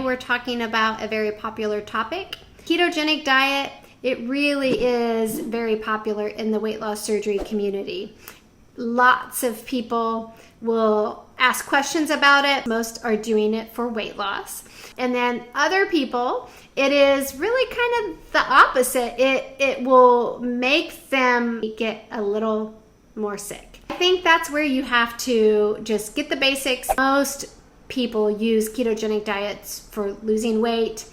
we're talking about a very popular topic. Ketogenic diet, it really is very popular in the weight loss surgery community. Lots of people will ask questions about it. Most are doing it for weight loss. And then other people, it is really kind of the opposite. It will make them get a little more sick. I think that's where you have to just get the basics. Most people use ketogenic diets for losing weight,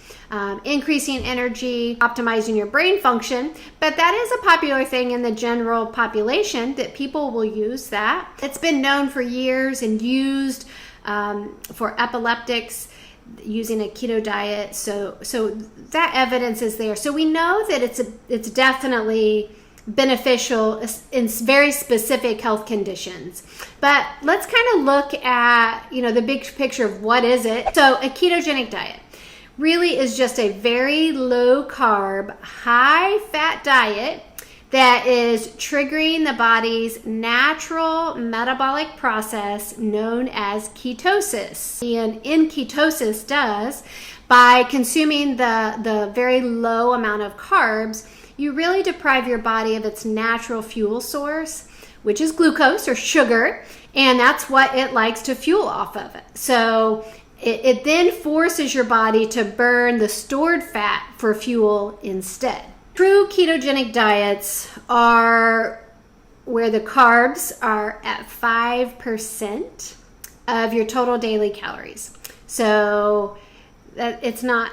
increasing energy, optimizing your brain function, but that is a popular thing in the general population that people will use that. It's been known for years and used for epileptics using a keto diet, so that evidence is there. So we know that it's definitely beneficial in very specific health conditions. But let's kind of look at, the big picture of what is it. So a ketogenic diet really is just a very low carb, high fat diet that is triggering the body's natural metabolic process known as ketosis. And in ketosis does, by consuming the very low amount of carbs, you really deprive your body of its natural fuel source, which is glucose or sugar, and that's what it likes to fuel off of it. So it then forces your body to burn the stored fat for fuel instead. True ketogenic diets are where the carbs are at 5% of your total daily calories. So it's not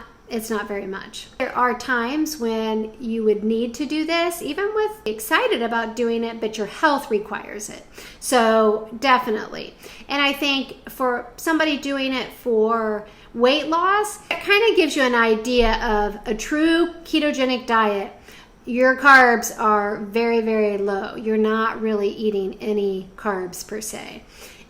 very much. There are times when you would need to do this, even with excited about doing it, but your health requires it. So definitely. And I think for somebody doing it for weight loss, it kind of gives you an idea of a true ketogenic diet. Your carbs are very, very low. You're not really eating any carbs per se.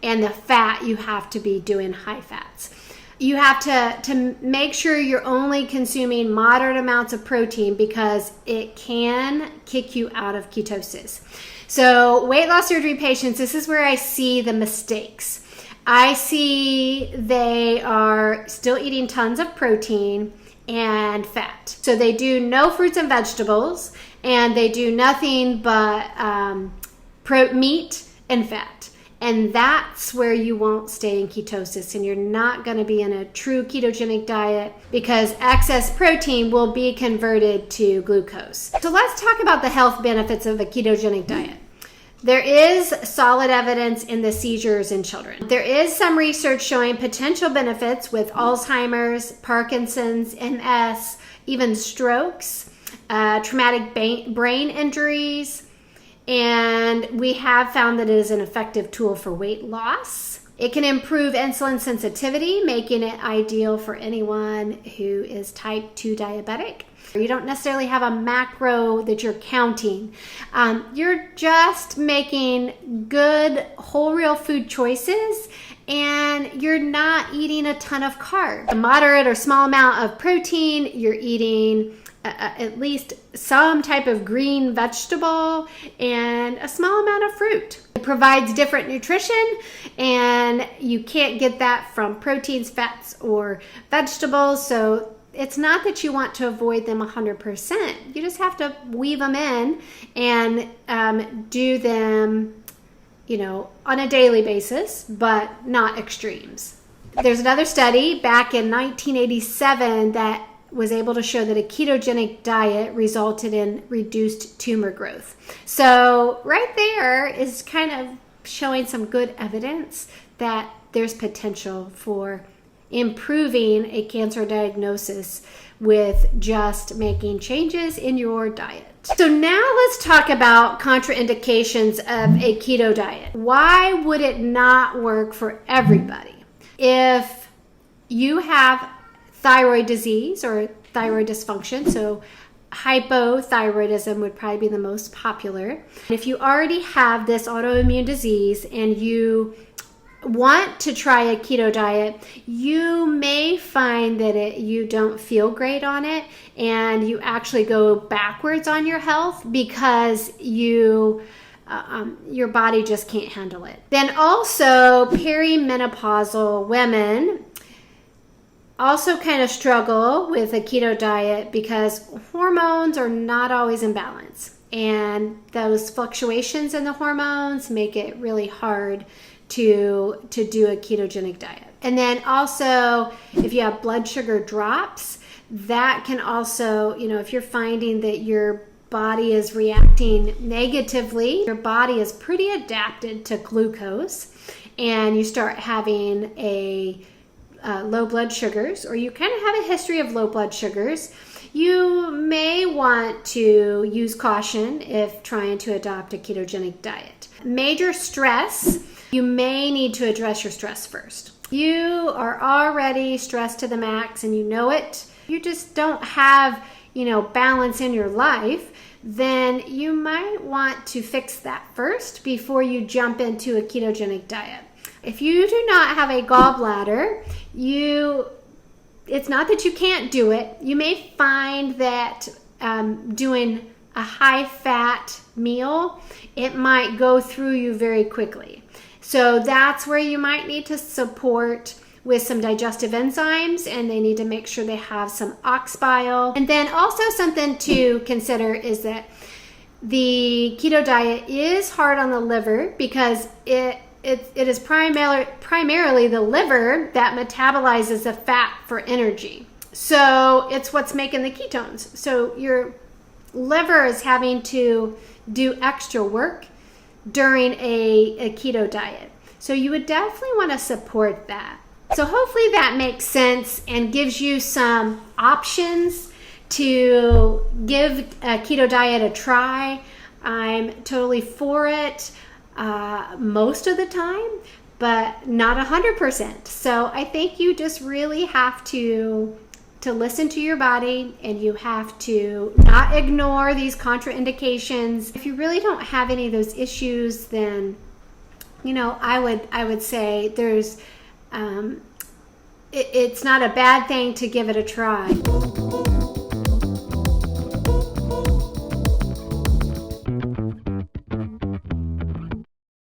And the fat, you have to be doing high fats. You have to make sure you're only consuming moderate amounts of protein because it can kick you out of ketosis. So weight loss surgery patients, this is where I see the mistakes. I see they are still eating tons of protein and fat. So they do no fruits and vegetables, and they do nothing but meat and fat. And that's where you won't stay in ketosis, and you're not going to be in a true ketogenic diet because excess protein will be converted to glucose. So let's talk about the health benefits of a ketogenic diet. There is solid evidence in the seizures in children. There is some research showing potential benefits with Alzheimer's, Parkinson's, MS, even strokes, traumatic brain injuries, and we have found that it is an effective tool for weight loss. It can improve insulin sensitivity, making it ideal for anyone who is type 2 diabetic. You don't necessarily have a macro that you're counting. You're just making good whole real food choices, and you're not eating a ton of carbs. A moderate or small amount of protein, you're eating at least some type of green vegetable and a small amount of fruit. It provides different nutrition, and you can't get that from proteins, fats, or vegetables. So it's not that you want to avoid them 100%. You just have to weave them in and do them, on a daily basis, but not extremes. There's another study back in 1987 that was able to show that a ketogenic diet resulted in reduced tumor growth. So right there is kind of showing some good evidence that there's potential for improving a cancer diagnosis with just making changes in your diet. So now let's talk about contraindications of a keto diet. Why would it not work for everybody? If you have thyroid disease or thyroid dysfunction, so hypothyroidism would probably be the most popular. If you already have this autoimmune disease and you want to try a keto diet, you may find that you don't feel great on it, and you actually go backwards on your health because your body just can't handle it. Then also perimenopausal women also kind of struggle with a keto diet because hormones are not always in balance. And those fluctuations in the hormones make it really hard to do a ketogenic diet. And then also, if you have blood sugar drops, that can also, if you're finding that your body is reacting negatively, your body is pretty adapted to glucose, and you start having a low blood sugars, or you kind of have a history of low blood sugars, you may want to use caution if trying to adopt a ketogenic diet. Major stress, you may need to address your stress first. You are already stressed to the max and you know it. You just don't have, balance in your life. Then you might want to fix that first before you jump into a ketogenic diet. If you do not have a gallbladder, it's not that you can't do it. You may find that doing a high-fat meal, it might go through you very quickly. So that's where you might need to support with some digestive enzymes, and they need to make sure they have some ox bile. And then also something to consider is that the keto diet is hard on the liver because it is primarily the liver that metabolizes the fat for energy. So it's what's making the ketones. So your liver is having to do extra work during a keto diet. So you would definitely want to support that. So hopefully that makes sense and gives you some options to give a keto diet a try. I'm totally for it most of the time, but not 100%. So I think you just really have to listen to your body, and you have to not ignore these contraindications. If you really don't have any of those issues, then I would say there's it's not a bad thing to give it a try.